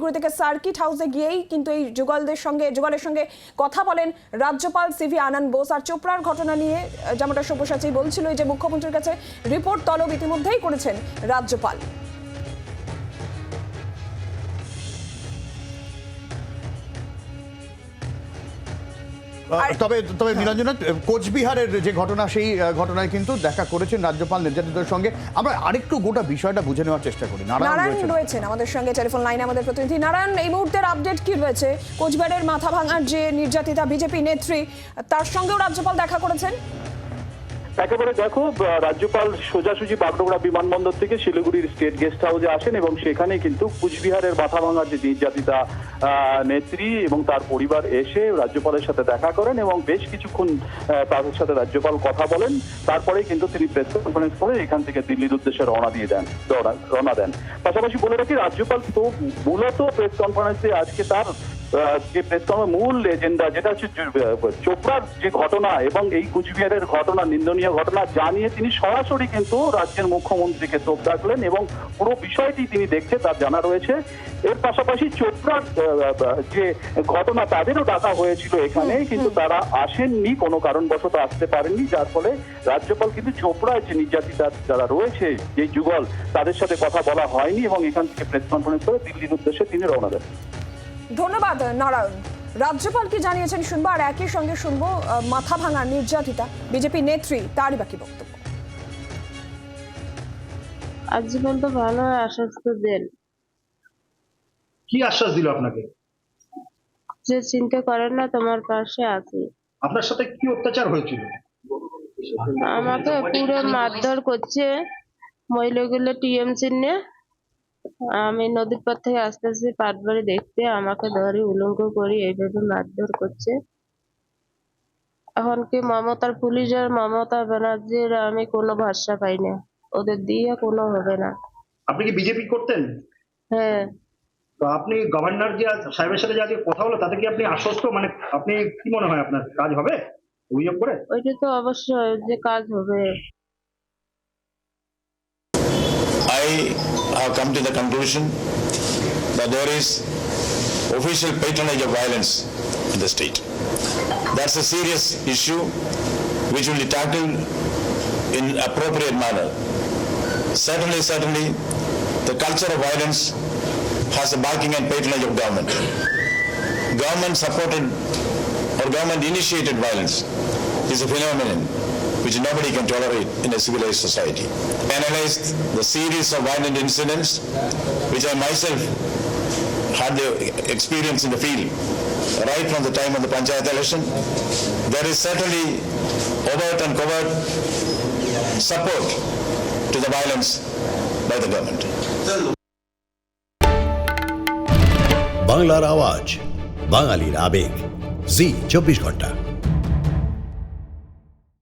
শিলিগুড়ি থেকে সার্কিট হাউসে গিয়েই কিন্তু এই যুগলের সঙ্গে কথা বলেন রাজ্যপাল সিভি আনন্দ বোস। আর চোপড়ার ঘটনা নিয়ে যেমনটা সব্যসাচী বলছিল, যে মুখ্যমন্ত্রীর কাছে রিপোর্ট তলব ইতিমধ্যেই করেছেন রাজ্যপাল। তবে নীলাঞ্জনা, কোচবিহারের যে ঘটনা, সেই ঘটনায় কিন্তু দেখা করেছেন রাজ্যপাল নির্যাতিতদের সঙ্গে। আমরা আরেকটু গোটা বিষয়টা বুঝে নেওয়ার চেষ্টা করি। নারায়ণ রয়েছেন আমাদের সঙ্গে টেলিফোন লাইনে, আমাদের প্রতিনিধি নারায়ণ। এই মুহূর্তের আপডেট কি রয়েছে? কোচবিহারের মাথা ভাঙার যে নির্যাতিতা বিজেপি নেত্রী, তার সঙ্গেও রাজ্যপাল দেখা করেছেন। একেবারে দেখো, রাজ্যপাল সোজাসুজি বাগডোগরা বিমানবন্দর থেকে শিলিগুড়ির স্টেট গেস্ট হাউসে আসেন এবং সেখানে কিন্তু কুচবিহারের মাথাভাঙার যে নির্যাতিতা নেত্রী এবং তার পরিবার এসে রাজ্যপালের সাথে দেখা করেন এবং বেশ কিছুক্ষণ তাদের সাথে রাজ্যপাল কথা বলেন। তারপরেই কিন্তু তিনি প্রেস কনফারেন্স করে এখান থেকে দিল্লির উদ্দেশ্যে রওনা দেন। পাশাপাশি বলে রাখি, রাজ্যপাল তো মূলত প্রেস কনফারেন্সে আজকে তার যে প্রেস কনফারেন্স মূল এজেন্ডা, যেটা হচ্ছে চোপড়ার যে ঘটনা এবং এই কুচবিহারের ঘটনা, নিন্দনীয় ঘটনা জানিয়ে তিনি সরাসরি কিন্তু রাজ্যের মুখ্যমন্ত্রীকে তোপ ডাকলেন এবং পুরো বিষয়টি তিনি দেখছে তার জানা রয়েছে। এর পাশাপাশি চোপড়ার যে ঘটনা, তাদেরও ডাকা হয়েছিল এখানে, কিন্তু তারা আসেননি, কোনো কারণবশত আসতে পারেননি, যার ফলে রাজ্যপাল কিন্তু চোপড়ায় যে নির্যাতিতা যারা রয়েছে, যে যুগল, তাদের সাথে কথা বলা হয়নি এবং এখান থেকে প্রেস কনফারেন্স করে দিল্লির উদ্দেশ্যে তিনি রওনা দেন। ধন্যবাদ নারায়ণ। রাজ্যপাল কি জানিয়েছেন শুনবো, আর একই সঙ্গে শুনবো মাথা ভাঙা নির্যাতিতা বিজেপি নেত্রী, তারই বাকি বক্তব্য। রাজ্যপাল তো ভালো আশ্বাস তো দেন। কি আশ্বাস দিল আপনাকে? যে চিন্তা করেন না, তোমার পাশে আছি। আপনার সাথে কি অত্যাচার হয়েছিল? আমাকে পুরো মারধর করছে মহিলাগুলো টিএমসি নিয়ে। আমি নদীর পর থেকে আসতেছি পাটবাড়ি দেখতে, আমাকে ধরে উলঙ্গ করি এইভাবে মারধর করছে। এখন কি মমতার পুলিশ আর মমতা ব্যানার্জির আমি কোনো ভরসা পাই না, ওদের দিয়ে কোনো হবে না। আপনি কি বিজেপি করতেন? হ্যাঁ। তো আপনি গভর্নর যে সাহেবের সাথে যে আজকে কথা হলো, তাতে কি আপনি আশ্বস্ত? মানে আপনি কি মনে হয় আপনার কাজ হবে অভিযোগ করে? ওইটা তো অবশ্যই যে কাজ হবে। I have come to the conclusion that there is official patronage of violence in the state. That's a serious issue which will be tackled in appropriate manner. Certainly, the culture of violence has the backing and patronage of government. Government supported or government initiated violence is a phenomenon which nobody can tolerate in a civilized society. Analyzed the series of violent incidents which I myself had the experience in the field right from the time of the Panchayat election. There is certainly overt and covert support to the violence by the government. বাংলার আওয়াজ, বাঙালির আবেগ, জি 24 ঘন্টা।